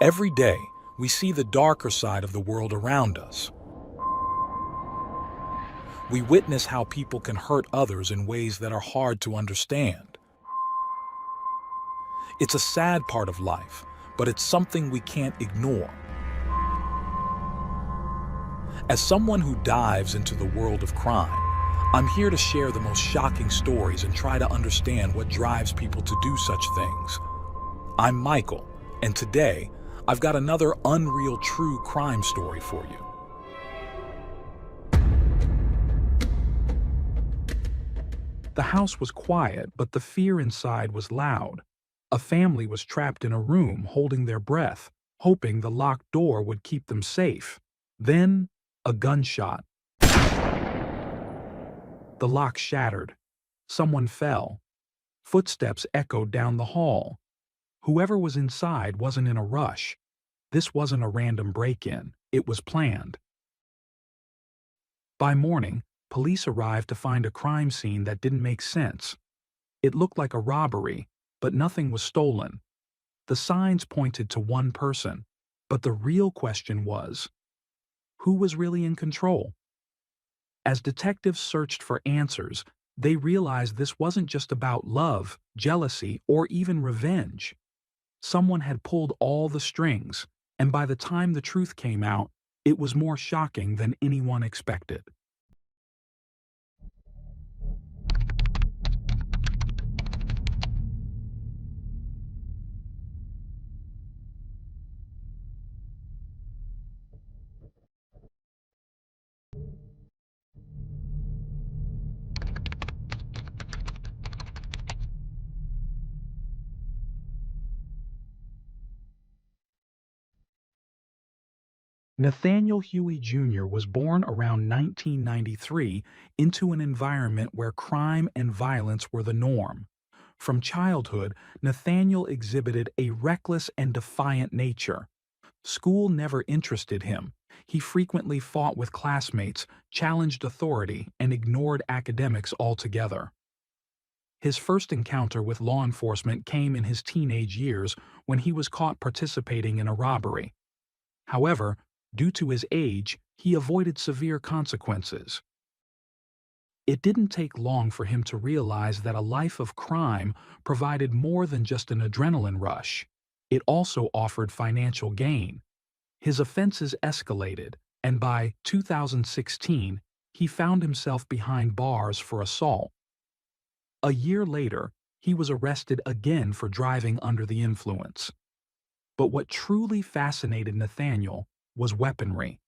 Every day, we see the darker side of the world around us. We witness how people can hurt others in ways that are hard to understand. It's a sad part of life, but it's something we can't ignore. As someone who dives into the world of crime, I'm here to share the most shocking stories and try to understand what drives people to do such things. I'm Michael, and today, I've got another unreal true crime story for you. The house was quiet, but the fear inside was loud. A family was trapped in a room, holding their breath, hoping the locked door would keep them safe. Then, a gunshot. The lock shattered. Someone fell. Footsteps echoed down the hall. Whoever was inside wasn't in a rush. This wasn't a random break-in. It was planned. By morning, police arrived to find a crime scene that didn't make sense. It looked like a robbery, but nothing was stolen. The signs pointed to one person, but the real question was, who was really in control? As detectives searched for answers, they realized this wasn't just about love, jealousy, or even revenge. Someone had pulled all the strings, and by the time the truth came out, it was more shocking than anyone expected. Nathaniel Huey Jr. was born around 1993 into an environment where crime and violence were the norm. From childhood, Nathaniel exhibited a reckless and defiant nature. School never interested him. He frequently fought with classmates, challenged authority, and ignored academics altogether. His first encounter with law enforcement came in his teenage years when he was caught participating in a robbery. However, due to his age, he avoided severe consequences. It didn't take long for him to realize that a life of crime provided more than just an adrenaline rush. It also offered financial gain. His offenses escalated, and by 2016, he found himself behind bars for assault. A year later, he was arrested again for driving under the influence. But what truly fascinated Nathaniel was weaponry.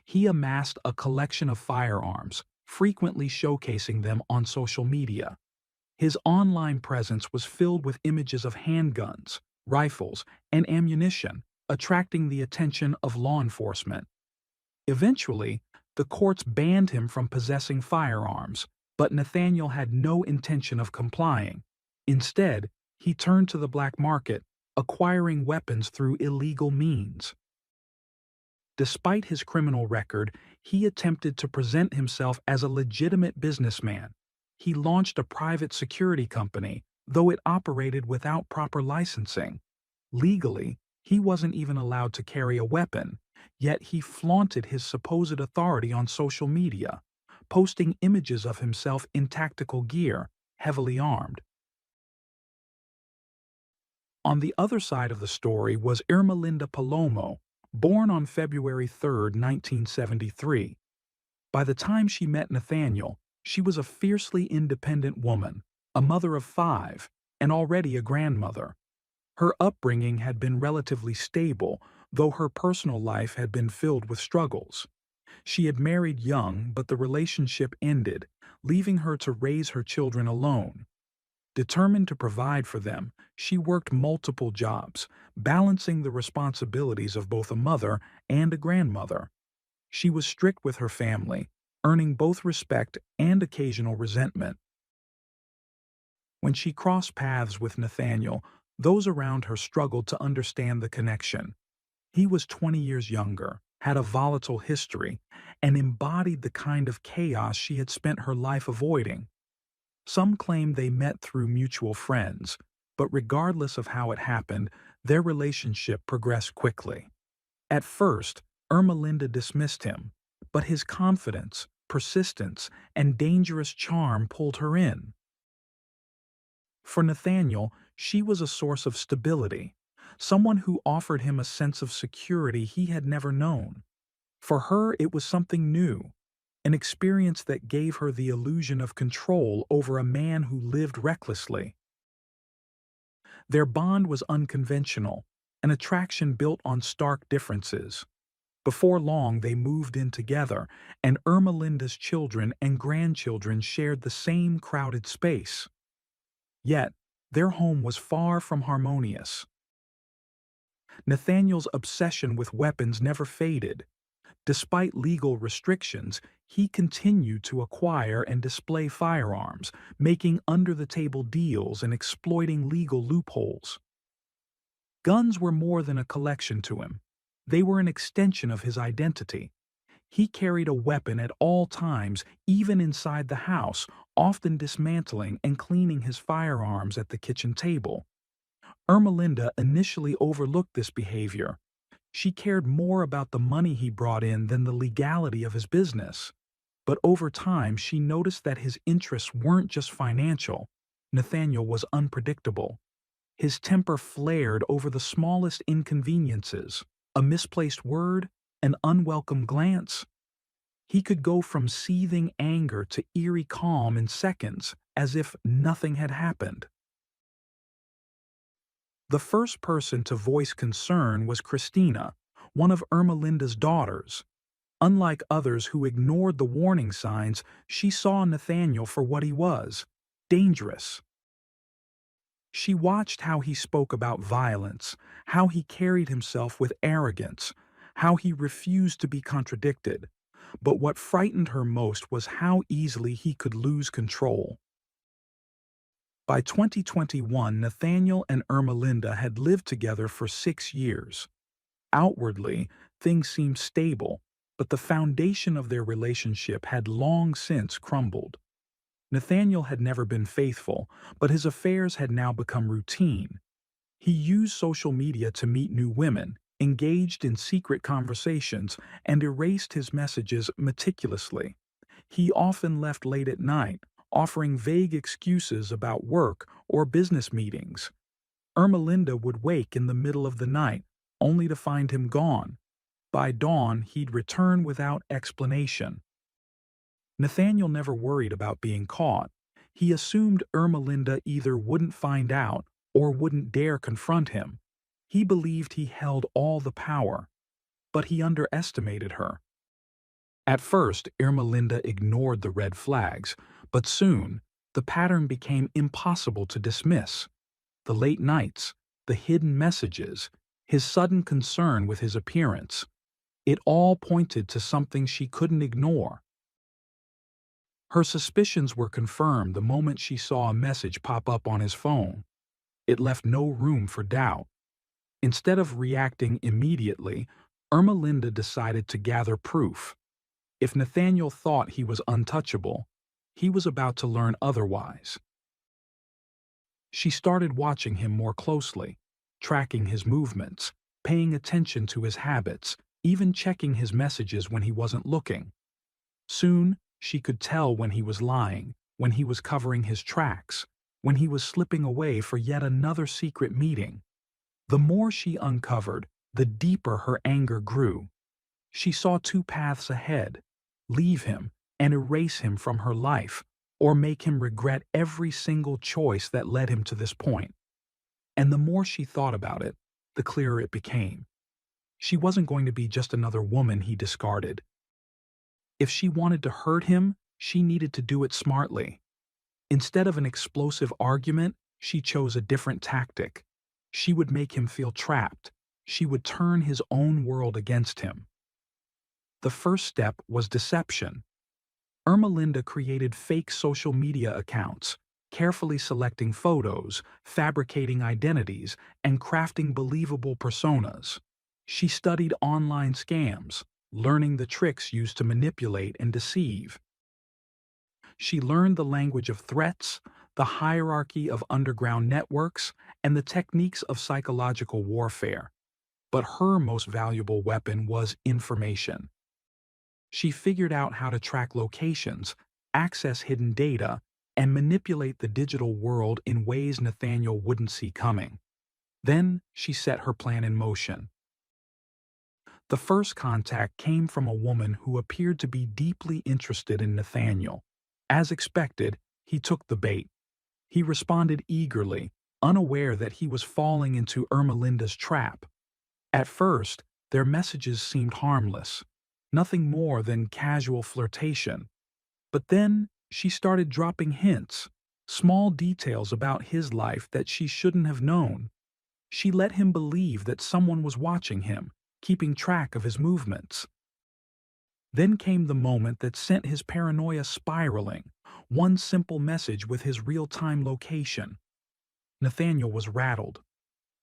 He amassed a collection of firearms, frequently showcasing them on social media. His online presence was filled with images of handguns, rifles, and ammunition, attracting the attention of law enforcement. Eventually, the courts banned him from possessing firearms, but Nathaniel had no intention of complying. Instead, he turned to the black market, acquiring weapons through illegal means. Despite his criminal record, he attempted to present himself as a legitimate businessman. He launched a private security company, though it operated without proper licensing. Legally, he wasn't even allowed to carry a weapon, yet he flaunted his supposed authority on social media, posting images of himself in tactical gear, heavily armed. On the other side of the story was Irmelinda Palomo, born on February 3, 1973. By the time she met Nathaniel, she was a fiercely independent woman, a mother of 5, and already a grandmother. Her upbringing had been relatively stable, though her personal life had been filled with struggles. She had married young, but the relationship ended, leaving her to raise her children alone. Determined to provide for them, she worked multiple jobs, balancing the responsibilities of both a mother and a grandmother. She was strict with her family, earning both respect and occasional resentment. When she crossed paths with Nathaniel, those around her struggled to understand the connection. He was 20 years younger, had a volatile history, and embodied the kind of chaos she had spent her life avoiding. Some claim they met through mutual friends, But regardless of how it happened, their relationship progressed quickly. At first, Ermelinda dismissed him, but his confidence, persistence, and dangerous charm pulled her in. For Nathaniel, she was a source of stability, someone who offered him a sense of security he had never known. For her, it was something new, an experience that gave her the illusion of control over a man who lived recklessly. Their bond was unconventional, an attraction built on stark differences. Before long, they moved in together, and Ermelinda's children and grandchildren shared the same crowded space. Yet, their home was far from harmonious. Nathaniel's obsession with weapons never faded. Despite legal restrictions, he continued to acquire and display firearms, making under-the-table deals and exploiting legal loopholes. Guns were more than a collection to him. They were an extension of his identity. He carried a weapon at all times, even inside the house, often dismantling and cleaning his firearms at the kitchen table. Ermelinda initially overlooked this behavior. She cared more about the money he brought in than the legality of his business. But over time, she noticed that his interests weren't just financial. Nathaniel was unpredictable. His temper flared over the smallest inconveniences, a misplaced word, an unwelcome glance. He could go from seething anger to eerie calm in seconds, as if nothing had happened. The first person to voice concern was Christina, one of Ermelinda's daughters. Unlike others who ignored the warning signs, she saw Nathaniel for what he was: dangerous. She watched how he spoke about violence, how he carried himself with arrogance, how he refused to be contradicted. But what frightened her most was how easily he could lose control. By 2021, Nathaniel and Ermelinda had lived together for 6 years. Outwardly, things seemed stable, but the foundation of their relationship had long since crumbled. Nathaniel had never been faithful, but his affairs had now become routine. He used social media to meet new women, engaged in secret conversations, and erased his messages meticulously. He often left late at night, offering vague excuses about work or business meetings. Ermelinda would wake in the middle of the night, only to find him gone. By dawn, he'd return without explanation. Nathaniel never worried about being caught. He assumed Ermelinda either wouldn't find out or wouldn't dare confront him. He believed he held all the power, but he underestimated her. At first, Ermelinda ignored the red flags, but soon, the pattern became impossible to dismiss. The late nights, the hidden messages, his sudden concern with his appearance. It all pointed to something she couldn't ignore. Her suspicions were confirmed the moment she saw a message pop up on his phone. It left no room for doubt. Instead of reacting immediately, Ermelinda decided to gather proof. If Nathaniel thought he was untouchable, he was about to learn otherwise. She started watching him more closely, tracking his movements, paying attention to his habits, even checking his messages when he wasn't looking. Soon, she could tell when he was lying, when he was covering his tracks, when he was slipping away for yet another secret meeting. The more she uncovered, the deeper her anger grew. She saw two paths ahead: leave him and erase him from her life, or make him regret every single choice that led him to this point. And the more she thought about it, the clearer it became. She wasn't going to be just another woman he discarded. If she wanted to hurt him, she needed to do it smartly. Instead of an explosive argument, she chose a different tactic. She would make him feel trapped. She would turn his own world against him. The first step was deception. Ermelinda created fake social media accounts, carefully selecting photos, fabricating identities, and crafting believable personas. She studied online scams, learning the tricks used to manipulate and deceive. She learned the language of threats, the hierarchy of underground networks, and the techniques of psychological warfare. But her most valuable weapon was information. She figured out how to track locations, access hidden data, and manipulate the digital world in ways Nathaniel wouldn't see coming. Then she set her plan in motion. The first contact came from a woman who appeared to be deeply interested in Nathaniel. As expected, he took the bait. He responded eagerly, unaware that he was falling into Ermelinda's trap. At first, their messages seemed harmless, nothing more than casual flirtation. But then she started dropping hints, small details about his life that she shouldn't have known. She let him believe that someone was watching him, keeping track of his movements. Then came the moment that sent his paranoia spiraling, one simple message with his real-time location. Nathaniel was rattled.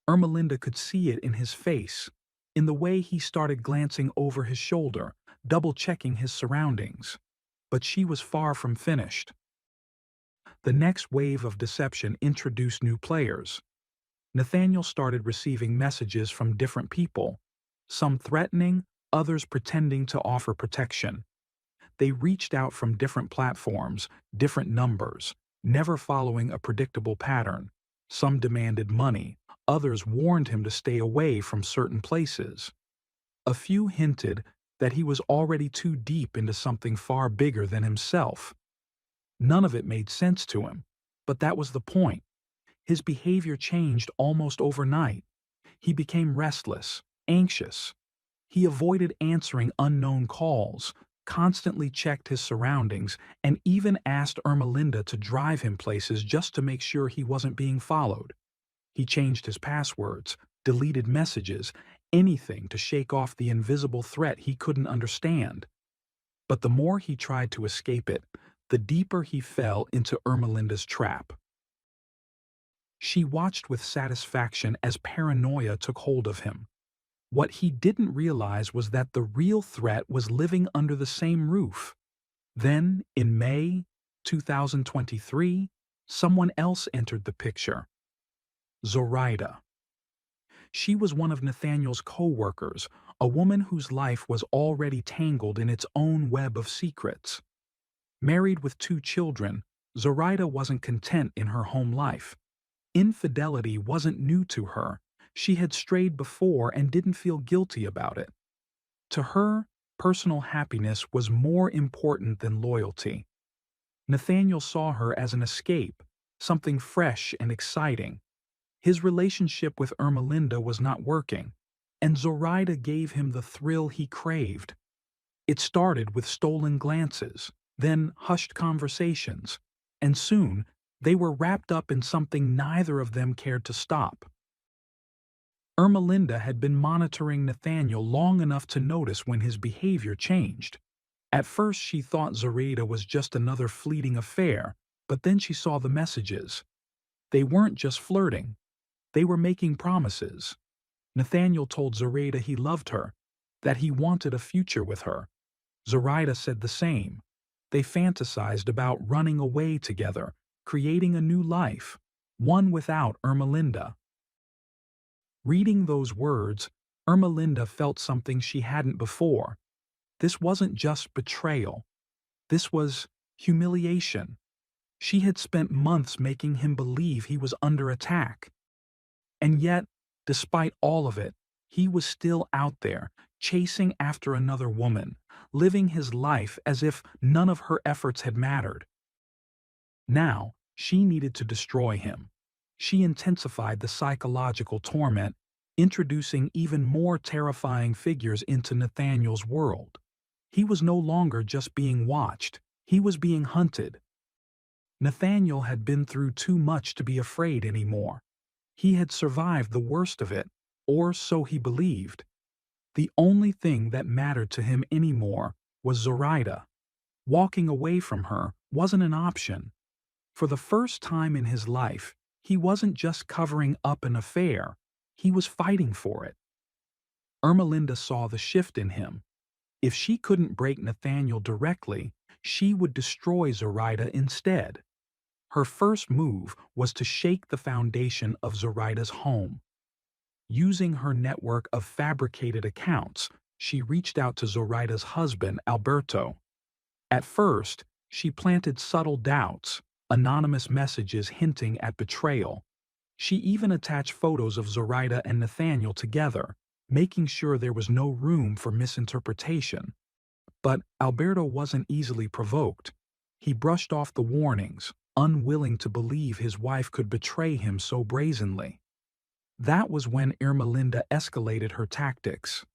Ermelinda could see it in his face, in the way he started glancing over his shoulder, double-checking his surroundings. But she was far from finished. The next wave of deception introduced new players. Nathaniel started receiving messages from different people, some threatening, others pretending to offer protection. They reached out from different platforms, different numbers, never following a predictable pattern. Some demanded money, others warned him to stay away from certain places. A few hinted that he was already too deep into something far bigger than himself. None of it made sense to him, but that was the point. His behavior changed almost overnight. He became restless, anxious. He avoided answering unknown calls, constantly checked his surroundings, and even asked Ermelinda to drive him places just to make sure he wasn't being followed. He changed his passwords, deleted messages, anything to shake off the invisible threat he couldn't understand. But the more he tried to escape it, the deeper he fell into Ermelinda's trap. She watched with satisfaction as paranoia took hold of him. What he didn't realize was that the real threat was living under the same roof. Then, in May 2023, someone else entered the picture. Zoraida. She was one of Nathaniel's co-workers, a woman whose life was already tangled in its own web of secrets. Married with 2 children, Zoraida wasn't content in her home life. Infidelity wasn't new to her. She had strayed before and didn't feel guilty about it. To her, personal happiness was more important than loyalty. Nathaniel saw her as an escape, something fresh and exciting. His relationship with Ermelinda was not working, and Zoraida gave him the thrill he craved. It started with stolen glances, then hushed conversations, and soon they were wrapped up in something neither of them cared to stop. Ermelinda had been monitoring Nathaniel long enough to notice when his behavior changed. At first she thought Zoraida was just another fleeting affair, but then she saw the messages. They weren't just flirting. They were making promises. Nathaniel told Zoraida he loved her, that he wanted a future with her. Zoraida said the same. They fantasized about running away together, creating a new life, one without Ermelinda. Reading those words, Ermelinda felt something she hadn't before. This wasn't just betrayal. This was humiliation. She had spent months making him believe he was under attack. And yet, despite all of it, he was still out there, chasing after another woman, living his life as if none of her efforts had mattered. Now, she needed to destroy him. She intensified the psychological torment, introducing even more terrifying figures into Nathaniel's world. He was no longer just being watched, he was being hunted. Nathaniel had been through too much to be afraid anymore. He had survived the worst of it, or so he believed. The only thing that mattered to him anymore was Zoraida. Walking away from her wasn't an option. For the first time in his life, he wasn't just covering up an affair, he was fighting for it. Ermelinda saw the shift in him. If she couldn't break Nathaniel directly, she would destroy Zoraida instead. Her first move was to shake the foundation of Zoraida's home. Using her network of fabricated accounts, she reached out to Zoraida's husband, Alberto. At first, she planted subtle doubts, anonymous messages hinting at betrayal. She even attached photos of Zoraida and Nathaniel together, making sure there was no room for misinterpretation. But Alberto wasn't easily provoked. He brushed off the warnings, unwilling to believe his wife could betray him so brazenly. That was when Ermelinda escalated her tactics.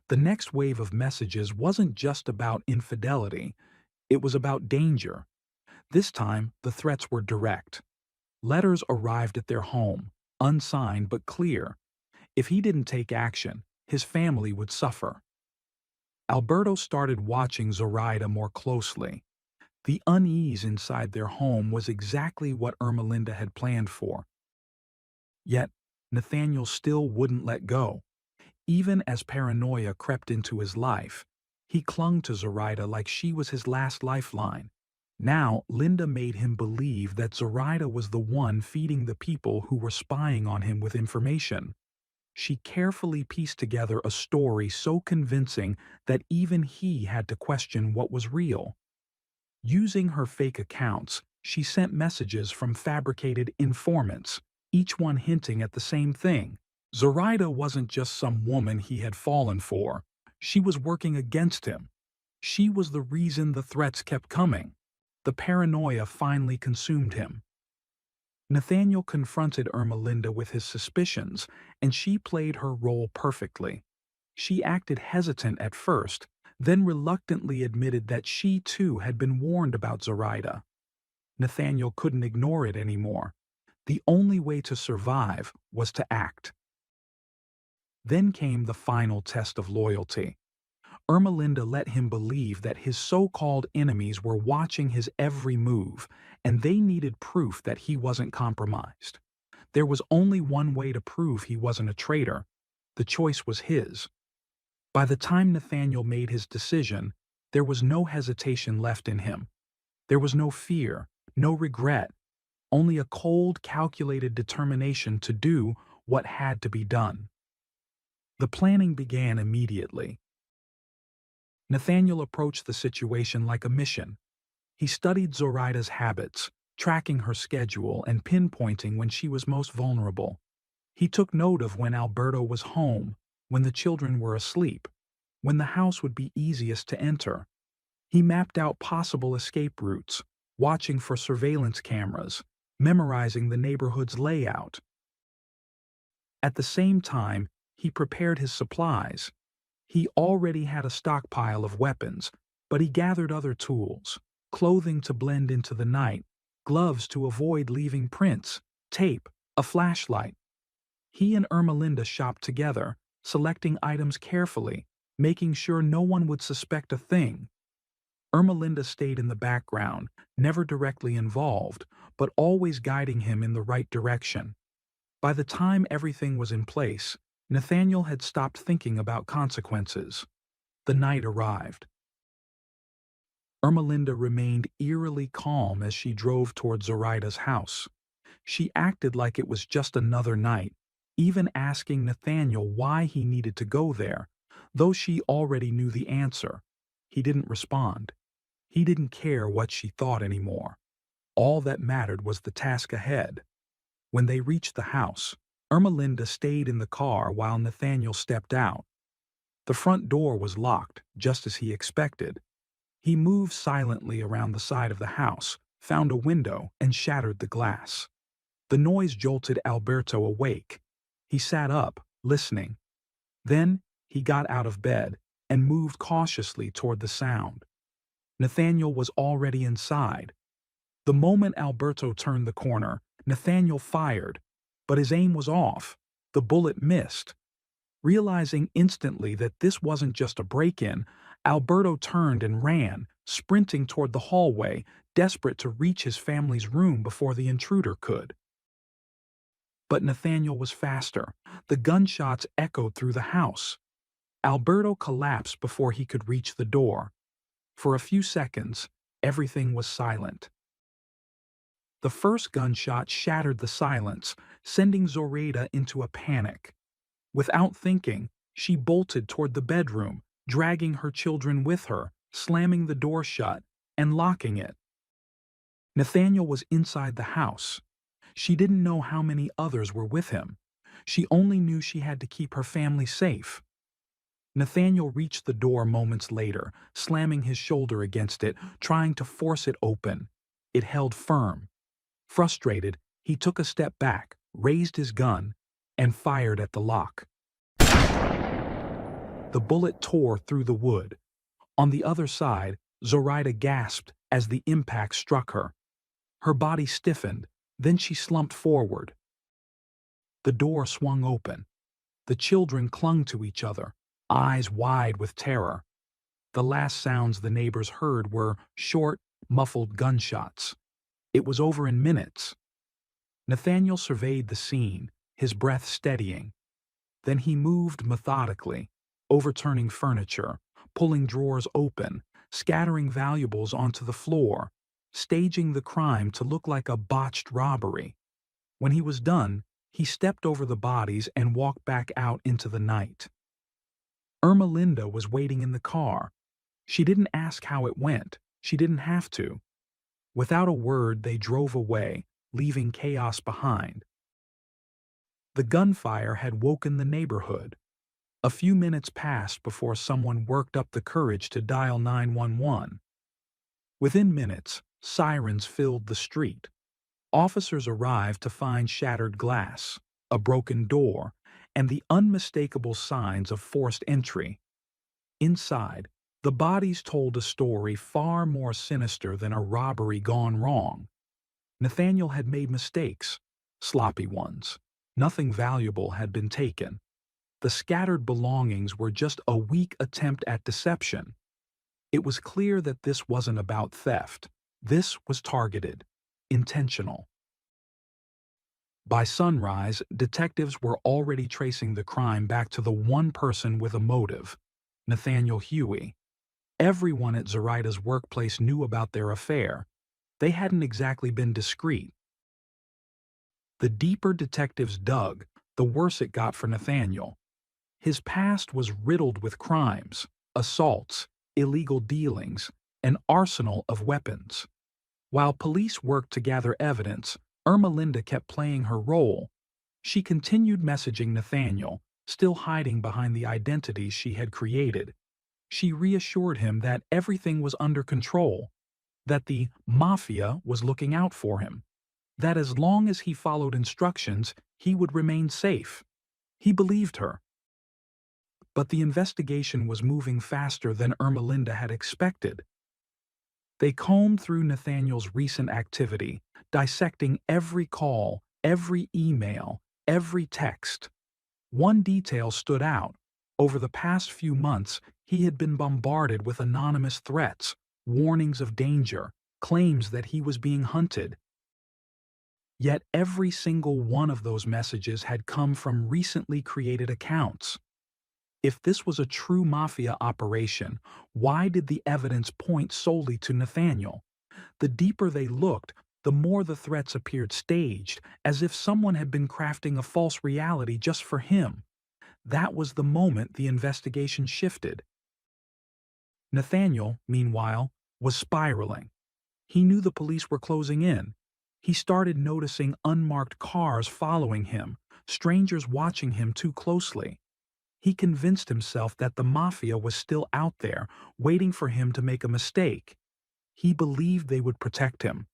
The next wave of messages wasn't just about infidelity, it was about danger. This time, the threats were direct. Letters arrived at their home, unsigned but clear. If he didn't take action, his family would suffer. Alberto started watching Zoraida more closely. The unease inside their home was exactly what Ermelinda had planned for. Yet, Nathaniel still wouldn't let go. Even as paranoia crept into his life, he clung to Zoraida like she was his last lifeline. Now, Linda made him believe that Zoraida was the one feeding the people who were spying on him with information. She carefully pieced together a story so convincing that even he had to question what was real. Using her fake accounts, she sent messages from fabricated informants, each one hinting at the same thing. Zoraida wasn't just some woman he had fallen for. She was working against him. She was the reason the threats kept coming. The paranoia finally consumed him. Nathaniel confronted Ermelinda with his suspicions, and she played her role perfectly. She acted hesitant at first, then reluctantly admitted that she too had been warned about Zoraida. Nathaniel couldn't ignore it anymore. The only way to survive was to act. Then came the final test of loyalty. Ermelinda let him believe that his so-called enemies were watching his every move, and they needed proof that he wasn't compromised. There was only one way to prove he wasn't a traitor. The choice was his. By the time Nathaniel made his decision, there was no hesitation left in him. There was no fear, no regret, only a cold, calculated determination to do what had to be done. The planning began immediately. Nathaniel approached the situation like a mission. He studied Zoraida's habits, tracking her schedule and pinpointing when she was most vulnerable. He took note of when Alberto was home, when the children were asleep, when the house would be easiest to enter. He mapped out possible escape routes, watching for surveillance cameras, memorizing the neighborhood's layout. At the same time, he prepared his supplies. He already had a stockpile of weapons, but he gathered other tools, clothing to blend into the night, gloves to avoid leaving prints, tape, a flashlight. He and Ermelinda shopped together, selecting items carefully, making sure no one would suspect a thing. Ermelinda stayed in the background, never directly involved, but always guiding him in the right direction. By the time everything was in place, Nathaniel had stopped thinking about consequences. The night arrived. Ermelinda remained eerily calm as she drove toward Zoraida's house. She acted like it was just another night, even asking Nathaniel why he needed to go there, though she already knew the answer. He didn't respond. He didn't care what she thought anymore. All that mattered was the task ahead. When they reached the house, Ermelinda stayed in the car while Nathaniel stepped out. The front door was locked, just as he expected. He moved silently around the side of the house, found a window, and shattered the glass. The noise jolted Alberto awake. He sat up, listening. Then, he got out of bed and moved cautiously toward the sound. Nathaniel was already inside. The moment Alberto turned the corner, Nathaniel fired, but his aim was off. The bullet missed. Realizing instantly that this wasn't just a break-in, Alberto turned and ran, sprinting toward the hallway, desperate to reach his family's room before the intruder could. But Nathaniel was faster. The gunshots echoed through the house. Alberto collapsed before he could reach the door. For a few seconds, everything was silent. The first gunshot shattered the silence, sending Zoraida into a panic. Without thinking, she bolted toward the bedroom, dragging her children with her, slamming the door shut and locking it. Nathaniel was inside the house. She didn't know how many others were with him. She only knew she had to keep her family safe. Nathaniel reached the door moments later, slamming his shoulder against it, trying to force it open. It held firm. Frustrated, he took a step back, raised his gun, and fired at the lock. The bullet tore through the wood. On the other side, Zoraida gasped as the impact struck her. Her body stiffened, then she slumped forward. The door swung open. The children clung to each other, eyes wide with terror. The last sounds the neighbors heard were short, muffled gunshots. It was over in minutes. Nathaniel surveyed the scene, his breath steadying. Then he moved methodically, overturning furniture, pulling drawers open, scattering valuables onto the floor, staging the crime to look like a botched robbery. When he was done, he stepped over the bodies and walked back out into the night. Ermelinda was waiting in the car. She didn't ask how it went. She didn't have to. Without a word, they drove away, leaving chaos behind. The gunfire had woken the neighborhood. A few minutes passed before someone worked up the courage to dial 911. Within minutes, sirens filled the street. Officers arrived to find shattered glass, a broken door, and the unmistakable signs of forced entry. Inside, the bodies told a story far more sinister than a robbery gone wrong. Nathaniel had made mistakes, sloppy ones. Nothing valuable had been taken. The scattered belongings were just a weak attempt at deception. It was clear that this wasn't about theft. This was targeted, intentional. By sunrise, detectives were already tracing the crime back to the one person with a motive, Nathaniel Huey. Everyone at Zoraida's workplace knew about their affair. They hadn't exactly been discreet. The deeper detectives dug, the worse it got for Nathaniel. His past was riddled with crimes, assaults, illegal dealings, an arsenal of weapons. While police worked to gather evidence, Ermelinda kept playing her role. She continued messaging Nathaniel, still hiding behind the identities she had created. She reassured him that everything was under control, that the mafia was looking out for him, that as long as he followed instructions, he would remain safe. He believed her. But the investigation was moving faster than Ermelinda had expected. They combed through Nathaniel's recent activity, dissecting every call, every email, every text. One detail stood out. Over the past few months, he had been bombarded with anonymous threats, warnings of danger, claims that he was being hunted. Yet every single one of those messages had come from recently created accounts. If this was a true mafia operation, why did the evidence point solely to Nathaniel? The deeper they looked, the more the threats appeared staged, as if someone had been crafting a false reality just for him. That was the moment the investigation shifted. Nathaniel, meanwhile, was spiraling. He knew the police were closing in. He started noticing unmarked cars following him, strangers watching him too closely. He convinced himself that the mafia was still out there, waiting for him to make a mistake. He believed they would protect him.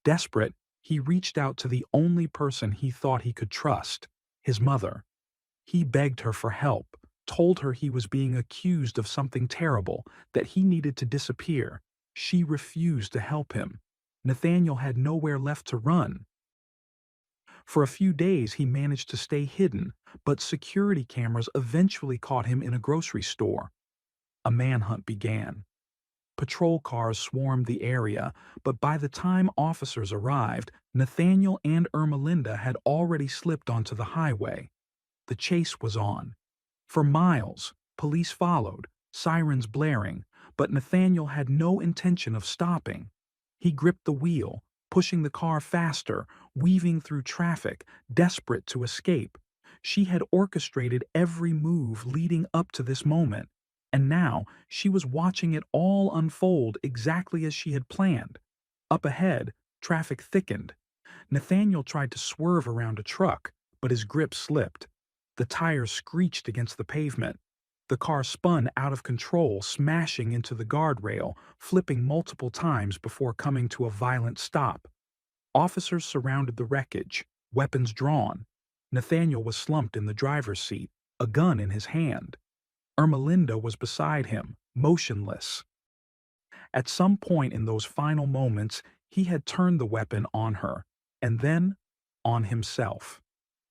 Desperate, he reached out to the only person he thought he could trust, his mother. He begged her for help, told her he was being accused of something terrible, that he needed to disappear. She refused to help him. Nathaniel had nowhere left to run. For a few days he managed to stay hidden, but security cameras eventually caught him in a grocery store. A manhunt began. Patrol cars swarmed the area, but by the time officers arrived, Nathaniel and Ermelinda had already slipped onto the highway. The chase was on. For miles, police followed, sirens blaring, but Nathaniel had no intention of stopping. He gripped the wheel, pushing the car faster, weaving through traffic, desperate to escape. She had orchestrated every move leading up to this moment, and now she was watching it all unfold exactly as she had planned. Up ahead, traffic thickened. Nathaniel tried to swerve around a truck, but his grip slipped. The tires screeched against the pavement. The car spun out of control, smashing into the guardrail, flipping multiple times before coming to a violent stop. Officers surrounded the wreckage, weapons drawn. Nathaniel was slumped in the driver's seat, a gun in his hand. Ermelinda was beside him, motionless. At some point in those final moments, he had turned the weapon on her, and then on himself.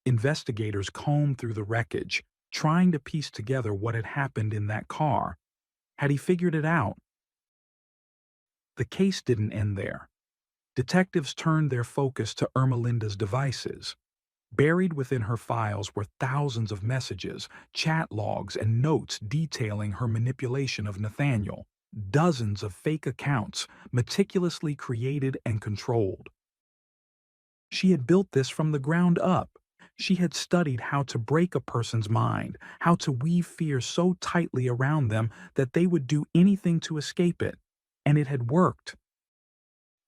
Investigators combed through the wreckage, trying to piece together what had happened in that car. Had he figured it out? The case didn't end there. Detectives turned their focus to Ermelinda's devices. Buried within her files were thousands of messages, chat logs, and notes detailing her manipulation of Nathaniel. Dozens of fake accounts, meticulously created and controlled. She had built this from the ground up. She had studied how to break a person's mind, how to weave fear so tightly around them that they would do anything to escape it. And it had worked.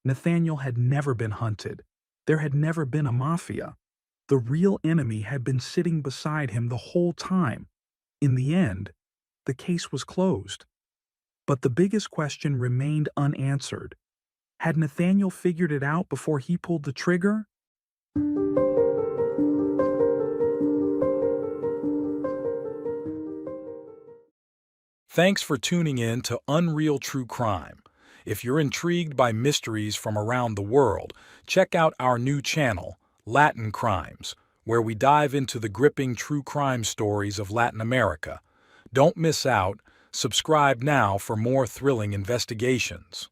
Nathaniel had never been hunted. There had never been a mafia. The real enemy had been sitting beside him the whole time. In the end, the case was closed. But the biggest question remained unanswered. Had Nathaniel figured it out before he pulled the trigger? Thanks for tuning in to Unreal True Crime. If you're intrigued by mysteries from around the world, check out our new channel, Latin Crimes, where we dive into the gripping true crime stories of Latin America. Don't miss out. Subscribe now for more thrilling investigations.